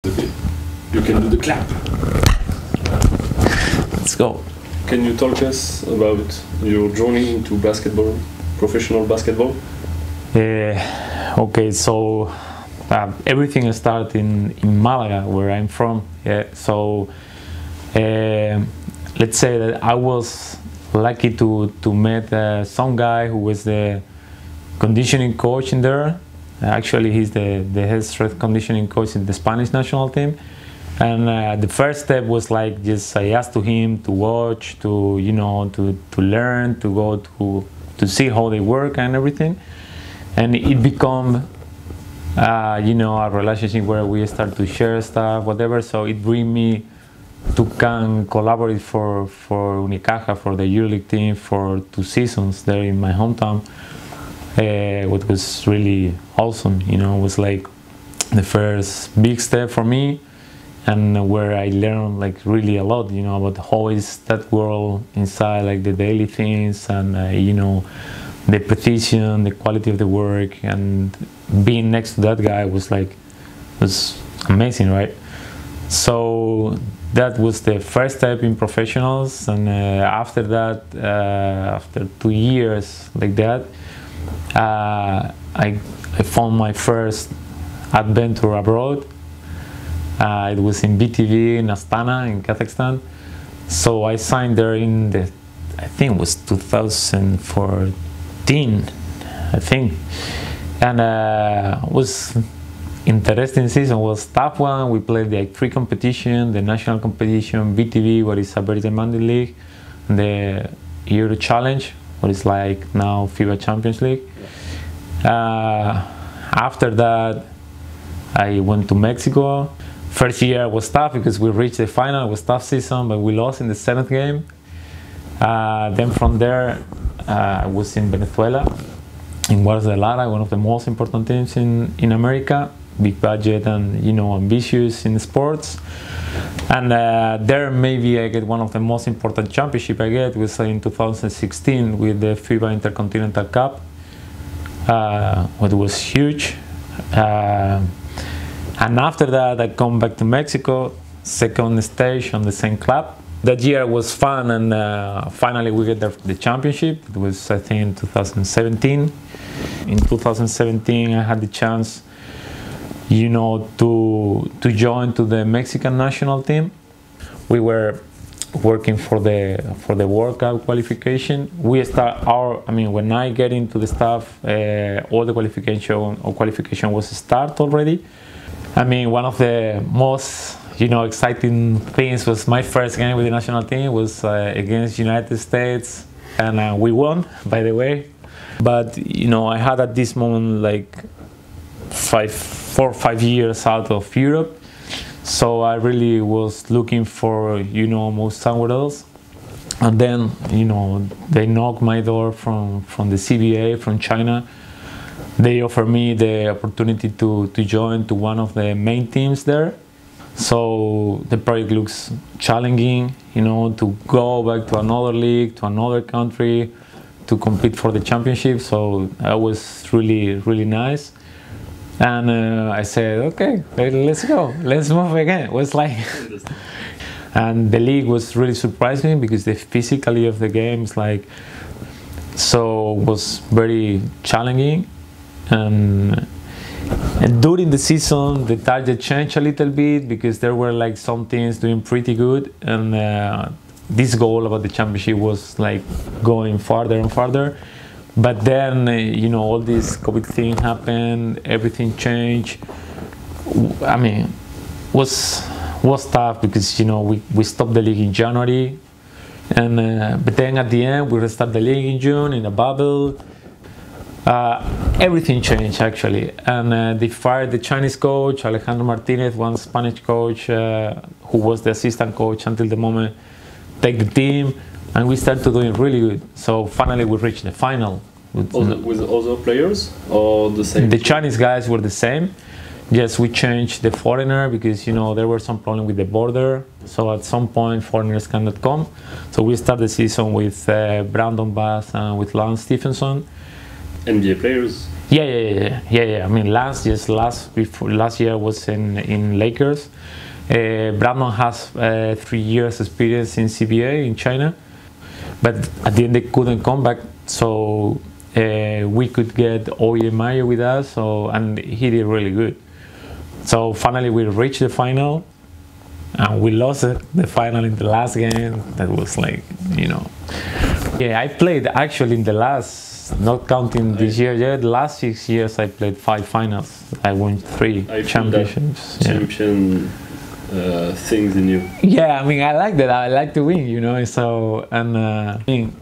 Okay. You can do the clap. Let's go. Can you talk us about your journey into basketball, professional basketball? Okay, so everything started in Malaga, where I'm from. Yeah, so let's say that I was lucky to meet some guy who was the conditioning coach in there. Actually, he's the head strength conditioning coach in the Spanish national team. And the first step was like just I asked to him to watch, to to learn, to go to see how they work and everything. And it become a relationship where we start to share stuff, whatever. So it bring me to can collaborate for Unicaja, for the EuroLeague team, for 2 seasons there in my hometown. What was really awesome, it was like the first big step for me, and where I learned like really a lot, about how is that world inside, like the daily things, and the precision, the quality of the work, and being next to that guy was amazing, right? So that was the first step in professionals, and after that, after 2 years like that, I found my first adventure abroad. It was in BTV in Astana in Kazakhstan. So I signed there in I think it was 2014, I think. And was interesting season, was tough one. We played the 3 competition, the national competition, BTV, what is a very demanding league, the Euro Challenge, what is like now FIBA Champions League. After that, I went to Mexico. First year was tough because we reached the final. It was a tough season, but we lost in the 7th game. Then from there, I was in Venezuela, in Guadalajara, one of the most important teams in America. Big budget and ambitious in sports. And there maybe I get one of the most important championship I get was in 2016 with the FIBA Intercontinental Cup. What was huge. And after that, I come back to Mexico, second stage on the same club. That year was fun, and finally we get the championship. It was, I think, in 2017. In 2017, I had the chance, to join to the Mexican national team. We were working for the World Cup qualification. We start when I get into the staff, all the qualification was start already. One of the most exciting things was my first game with the national team was against United States, and we won, by the way. But I had at this moment like 4 or 5 years out of Europe, so I really was looking for almost somewhere else. And then they knocked my door from the CBA from China. They offered me the opportunity to join to one of the main teams there. So the project looks challenging, to go back to another league, to another country, to compete for the championship. So that was really, really nice. And I said, okay, let's go, let's move again. It was like, and the league was really surprising because the physicality of the game is was very challenging. And during the season, the target changed a little bit because there were like some teams doing pretty good, and this goal about the championship was like going farther and farther. But then, all this COVID thing happened, everything changed. Was tough because we stopped the league in January, and but then at the end we restart the league in June in a bubble. Everything changed actually, and they fired the Chinese coach Alejandro Martinez, one Spanish coach who was the assistant coach until the moment, take the team, and we started doing really good. So finally we reached the final. With other players or the same? The Chinese guys were the same. Yes, we changed the foreigner because there were some problem with the border. So at some point foreigners cannot come. So we started the season with Brandon Bass and with Lance Stephenson. NBA players? Yeah. I mean, last year was in Lakers. Brandon has 3 years experience in CBA in China, but at the end they couldn't come back, so we could get Oye Mayo with us, and he did really good. So finally we reached the final, and we lost the final in the last game. That was like, Yeah, I played actually in the last, not counting this year, the last 6 years I played 5 finals. I won 3 championships. Champion things in you. Yeah, I mean, I like that. I like to win, So, and I mean,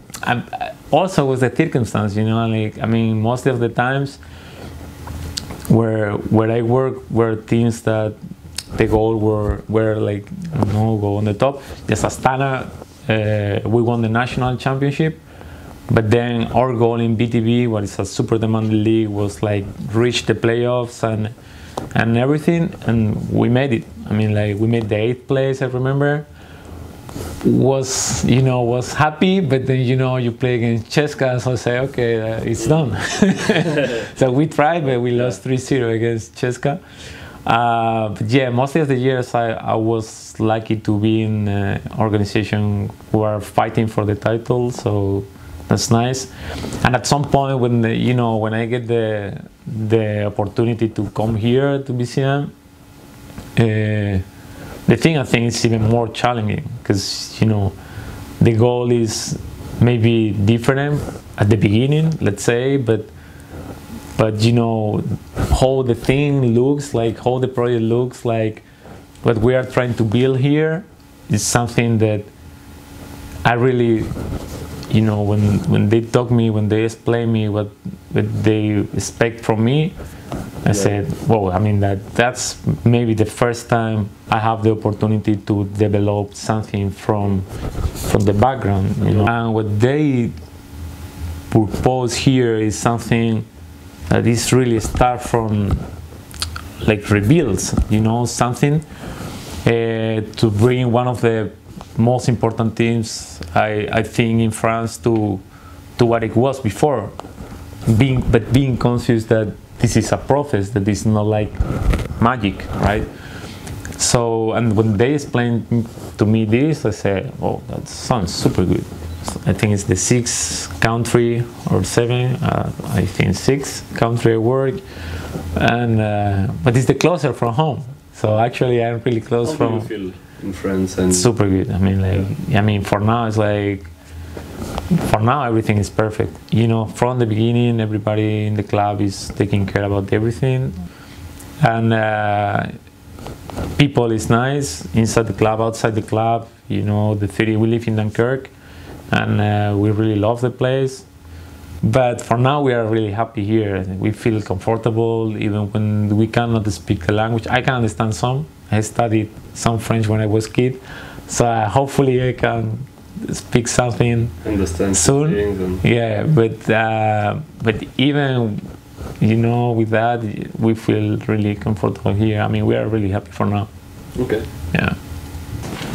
also with the circumstance, like, I mean, most of the times where I work were teams that the goal were like, go on the top. Just Astana, we won the national championship, but then our goal in BTB, what is a super demanding league, was like reach the playoffs and everything, and we made it. I mean, like, we made the 8th place, I remember. Was happy, but then you play against Česka, so I say, okay, it's done. So we tried, but we lost 3-0 against Česka. But yeah, most of the years I was lucky to be in an organization who are fighting for the title, so that's nice. And at some point, when when I get the opportunity to come here to BCM, the thing I think is even more challenging, because the goal is maybe different at the beginning, let's say, but how the thing looks like, how the project looks like, what we are trying to build here is something that I really, when they talk me, when they explain me what they expect from me, I said, whoa, I mean, that's maybe the first time I have the opportunity to develop something from the background, And what they propose here is something that is really start from, like, rebuilds, something to bring one of the most important teams, I think, in France to what it was before, being conscious that this is a process, that is not like magic, right? So, and when they explained to me this, I said, oh, that sounds super good. I think it's the 6th country or 7, I think 6th country I work, and but it's the closer from home. So actually, I'm really close from. How do you feel in France? And super good. I mean, like, for now it's like. For now, everything is perfect. From the beginning, everybody in the club is taking care about everything, and people is nice inside the club, outside the club. The city. We live in Dunkerque, and we really love the place. But for now, we are really happy here. We feel comfortable, even when we cannot speak the language. I can understand some. I studied some French when I was a kid, so hopefully I can speak something soon. Yeah, but even with that, we feel really comfortable here. I mean, we are really happy for now. Okay. Yeah.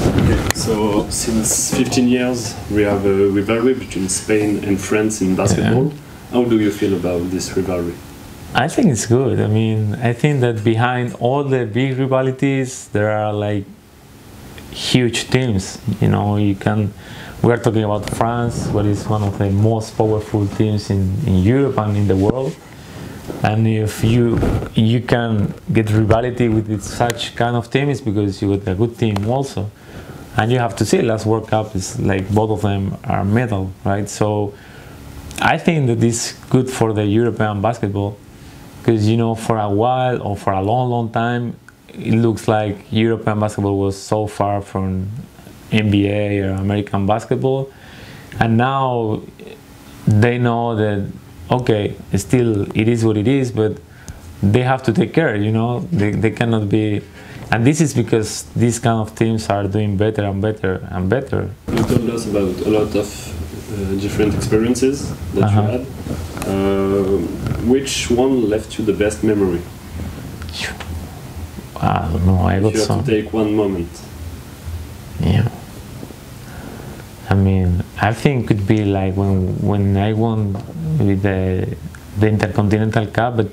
Okay. So since 15 years, we have a rivalry between Spain and France in basketball. Yeah. How do you feel about this rivalry? I think it's good. I mean, I think that behind all the big rivalities, there are like huge teams. We are talking about France, what is one of the most powerful teams in Europe and in the world. And if you can get rivalry with such kind of team, it's because you got a good team also. And you have to see, last World Cup is like both of them are medal, right? So I think that it's good for the European basketball, because for a while, or for a long time, it looks like European basketball was so far from NBA or American basketball, and now they know that, okay, still it is what it is, but they have to take care, they cannot be, and this is because these kind of teams are doing better and better and better. You told us about a lot of different experiences that you had. Which one left you the best memory? I don't know, I got some. If you have to take one moment. Yeah. I mean, I think it could be like when I won with the the Intercontinental Cup, but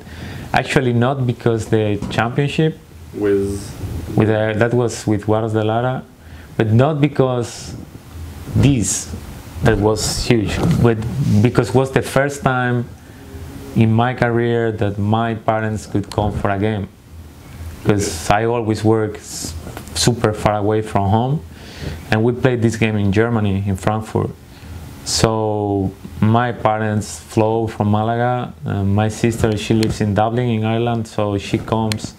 actually not because the championship that was with Guaros de Lara, but not because that was huge, but because it was the first time in my career that my parents could come for a game, because I always work super far away from home, and we played this game in Germany, in Frankfurt. So my parents flew from Malaga. My sister, she lives in Dublin in Ireland, so she comes.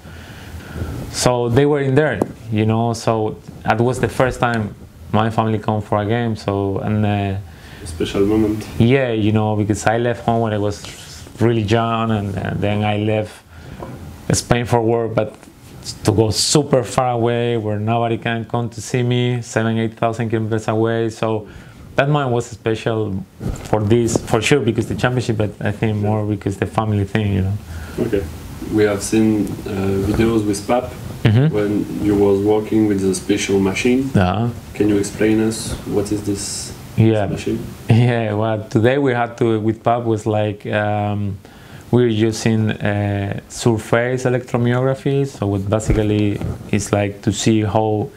So they were in there, you know, so that was the first time my family come for a game. So, and a special moment. Yeah, you know, because I left home when I was really young, and then I left Spain for work, but to go super far away where nobody can come to see me, 7,000-8,000 kilometers away. So that moment was special for sure, because the championship, but I think more because the family thing, you know. Okay. We have seen videos with Pap when you was working with a special machine. Can you explain us what is this machine? Yeah, well, today we had to, with Pap, was like, we're using surface electromyography. So what basically is like to see how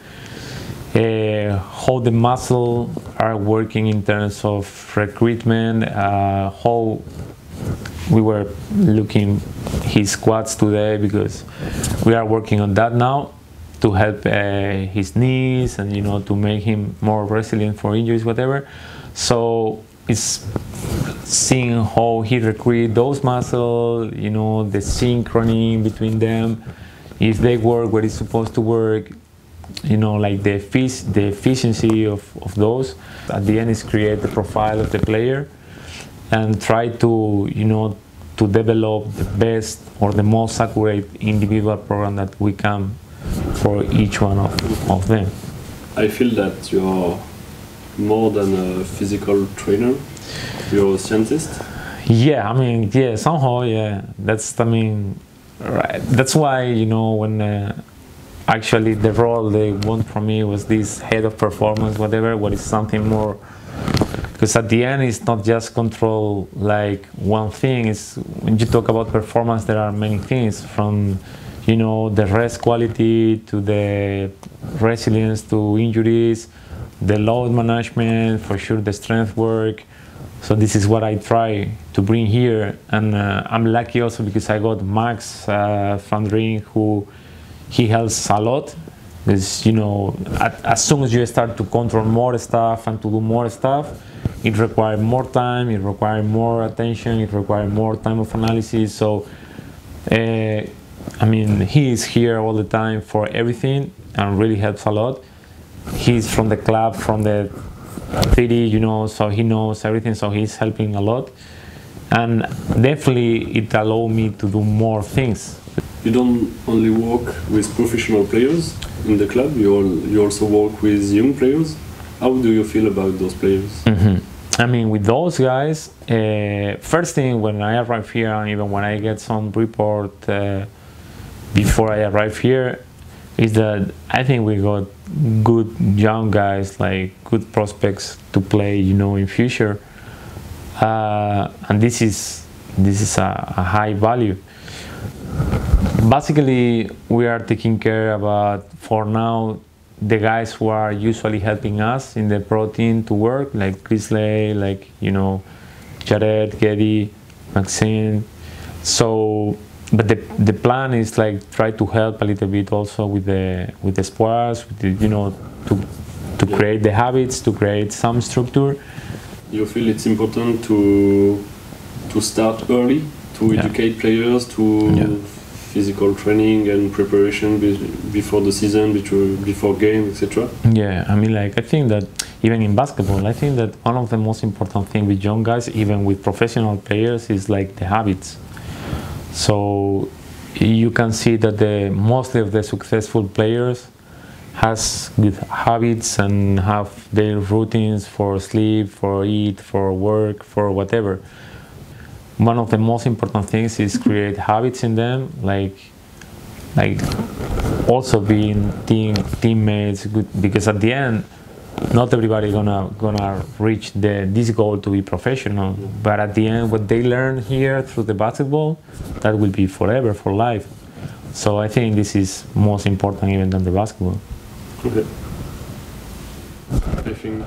the muscle are working in terms of recruitment, how we were looking his quads today, because we are working on that now to help his knees and, you know, to make him more resilient for injuries, whatever. So it's seeing how he recruit those muscles, you know, the synchrony between them, if they work where it's supposed to work, you know, like the efficiency of those. At the end is create the profile of the player and try to, you know, to develop the best or the most accurate individual program that we can for each one of them. I feel that you're more than a physical trainer, you're a scientist. Yeah, I mean, yeah, somehow, yeah. That's, I mean, right. That's why, you know, when actually the role they want from me was this head of performance, whatever, what is something more. Because at the end, it's not just control like one thing. It's when you talk about performance, there are many things, from, you know, the rest quality to the resilience to injuries, the load management, for sure the strength work. So this is what I try to bring here, and I'm lucky also because I got Max from Ring, who he helps a lot. Because, you know, as soon as you start to control more stuff and to do more stuff, it requires more time, it requires more attention, it requires more time of analysis. So, I mean, he is here all the time for everything and really helps a lot. He's from the club, from the city, you know, so he knows everything, so he's helping a lot. And definitely it allowed me to do more things. You don't only work with professional players in the club, you also work with young players. How do you feel about those players? I mean, with those guys, first thing when I arrive here, and even when I get some report before I arrive here, is that I think we got good young guys, like good prospects to play, you know, in future. And this is a high value. Basically, we are taking care about, for now, the guys who are usually helping us in the pro team to work, like Chrisley, like, you know, Jared, Geddy, Maxine. So, but the plan is like try to help a little bit also with the sports, with the, you know, to create the habits, to create some structure. You feel it's important to start early, to educate players to physical training and preparation before the season, before game, etc. Yeah, I mean, like, I think that even in basketball, I think that one of the most important things with young guys, even with professional players, is like the habits. So you can see that mostly of the successful players has good habits and have their routines for sleep, for eat, for work, for whatever. One of the most important things is create habits in them, like also being teammates, good, because at the end, not everybody gonna reach this goal to be professional, but at the end what they learn here through the basketball, that will be forever, for life. So I think this is most important even than the basketball. Okay. I think